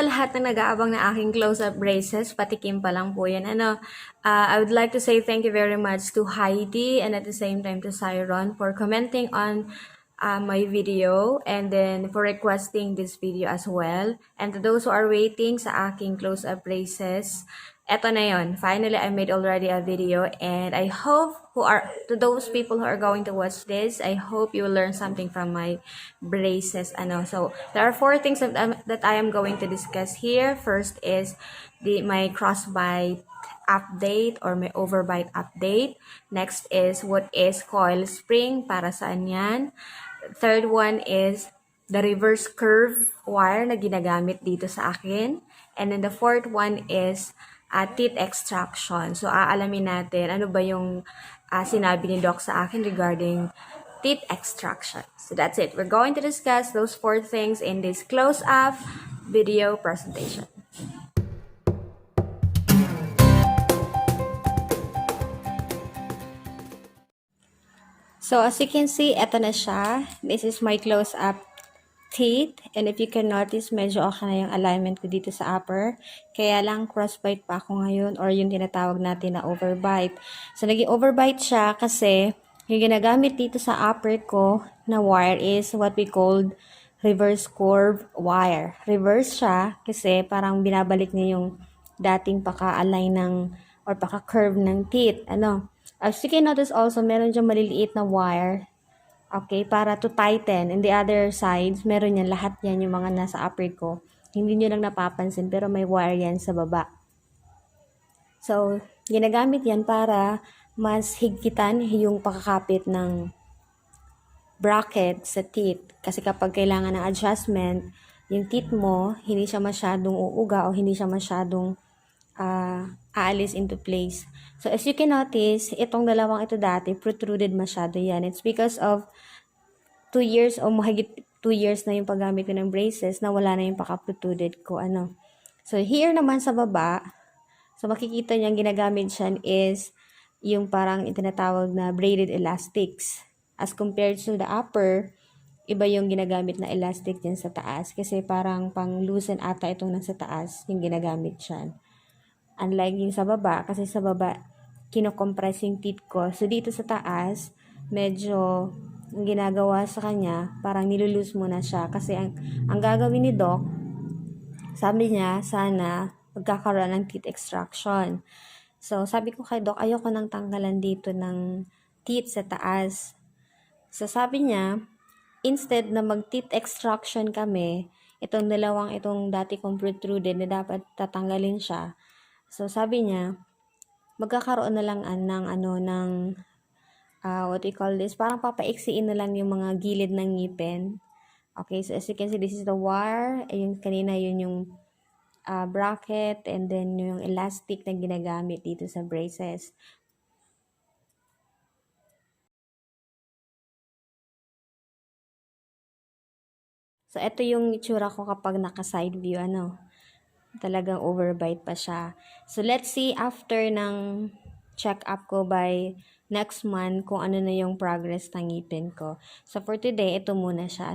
sa lahat ng nag-aabang na aking close-up braces, patikim pa lang po yan. I would like to say thank you very much to Heidi and at the same time to Cyron for commenting on my video and then for requesting this video as well. And to those who are waiting sa aking close-up braces, eto na yon. Finally, I made already a video and I hope to those people who are going to watch this, I hope you will learn something from my braces. So there are 4 things that I am going to discuss here. First is my crossbite update or my overbite update. Next is what is coil spring, para saan yan. Third one is the reverse curve wire na ginagamit dito sa akin. And then the fourth one is teeth extraction. So, aalamin natin ano ba yung sinabi ni Doc sa akin regarding teeth extraction. So, that's it. We're going to discuss those 4 things in this close-up video presentation. So, as you can see, eto na siya. This is my close-up teeth. And if you can notice, medyo okay na yung alignment ko dito sa upper. Kaya lang, crossbite pa ako ngayon or yung tinatawag natin na overbite. So, naging overbite siya kasi yung ginagamit dito sa upper ko na wire is what we called reverse curve wire. Reverse siya kasi parang binabalik niya yung dating paka-align ng or paka-curve ng teeth. As you can notice also, meron diyang maliliit na wire. Okay, para to tighten. And the other sides, meron yan. Lahat yan yung mga nasa upper ko. Hindi nyo lang napapansin, pero may wire yan sa baba. So, ginagamit yan para mas higpitan yung pakakapit ng bracket sa teeth. Kasi kapag kailangan ng adjustment, yung teeth mo, hindi siya masyadong uuga o hindi siya masyadong aalis into place. So, as you can notice, itong dalawang ito dati, protruded masyado yan. It's because of 2 years o mahigit 2 years na yung paggamit ko ng braces na wala na yung paka-protruded ko. So, here naman sa baba, so makikita niyo ang ginagamit siya is yung parang itinatawag na braided elastics. As compared to the upper, iba yung ginagamit na elastic dyan sa taas. Kasi parang pang-loosen ata itong nasa taas yung ginagamit siya. Unlike yung sa baba, kasi sa baba, kino-compress yung teeth ko. So, dito sa taas, medyo ang ginagawa sa kanya, parang nilulose mo na siya. Kasi ang gagawin ni Doc, sabi niya, sana magkakaroon ng teeth extraction. So, sabi ko kay Doc, ayoko nang tanggalan dito ng teeth sa taas. So, sabi niya, instead na mag-teeth extraction kami, itong dati kong protruded na dapat tatanggalin siya. So, sabi niya, magkakaroon na lang ng what we call this, parang papaiksiin na lang yung mga gilid ng ngipin. Okay, so as you can see, this is the wire. Yung kanina, yun yung bracket, and then yung elastic na ginagamit dito sa braces. So, ito yung itsura ko kapag naka-side view, talagang overbite pa siya. So, let's see after ng check-up ko by next month kung ano na yung progress ng ngipin ko. So, for today, ito muna siya,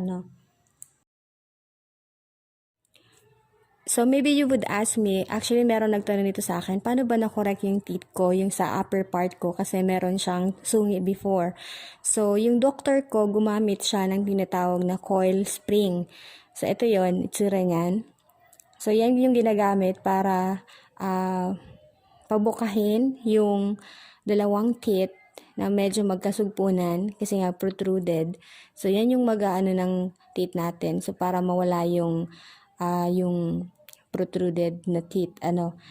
So, maybe you would ask me, actually, meron nagtanong nito sa akin, paano ba na-correct yung teeth ko, yung sa upper part ko, kasi meron siyang sungi before. So, yung doctor ko, gumamit siya ng tinatawag na coil spring. So, ito yon, itsura niyan. So, yan yung ginagamit para pabukahin yung dalawang teeth na medyo magkasugpunan kasi nga protruded. So, yan yung mag-aano ng teeth natin. So, para mawala yung protruded na teeth.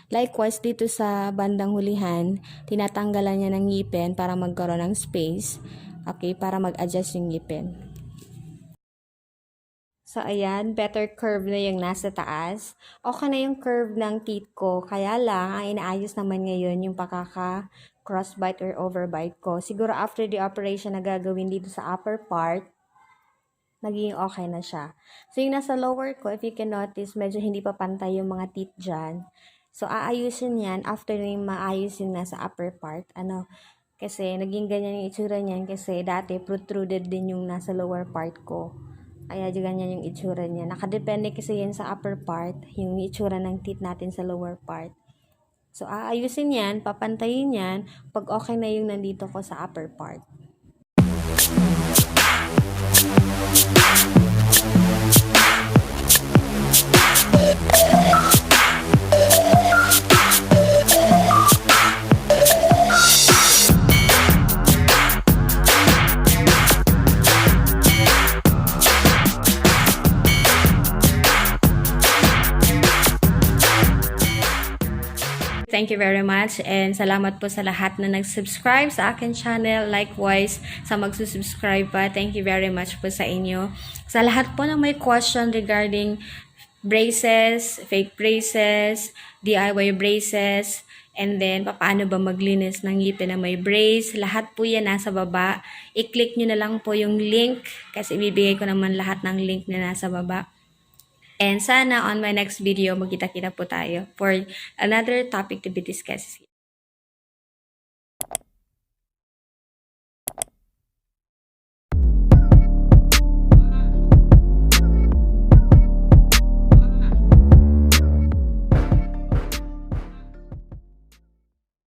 Likewise, dito sa bandang hulihan, tinatanggalan niya ng ngipin para magkaroon ng space. Okay, para mag-adjust yung ngipin. So, ayan, better curve na yung nasa taas. Okay na yung curve ng teeth ko. Kaya lang, ang inaayos naman ngayon yung crossbite or overbite ko. Siguro after the operation na gagawin dito sa upper part, naging okay na siya. So, yung nasa lower ko, if you can notice, medyo hindi pa pantay yung mga teeth dyan. So, aayusin yan after na yung maayos yung nasa upper part. Kasi naging ganyan yung itsura niyan kasi dati protruded din yung nasa lower part ko. Kaya ganyan yung itsura niya. Nakadepende kasi yan sa upper part, yung itsura ng teeth natin sa lower part. So, aayusin yan, papantayin yan, pag okay na yung nandito ko sa upper part. Thank you very much and salamat po sa lahat na nag-subscribe sa akin channel. Likewise, sa magsusubscribe pa, thank you very much po sa inyo. Sa lahat po na may question regarding braces, fake braces, DIY braces, and then paano ba maglinis ng ngipin na may brace, lahat po yan nasa baba. I-click nyo na lang po yung link kasi ibibigay ko naman lahat ng link na nasa baba. And sana on my next video, magkita-kita po tayo for another topic to be discussed.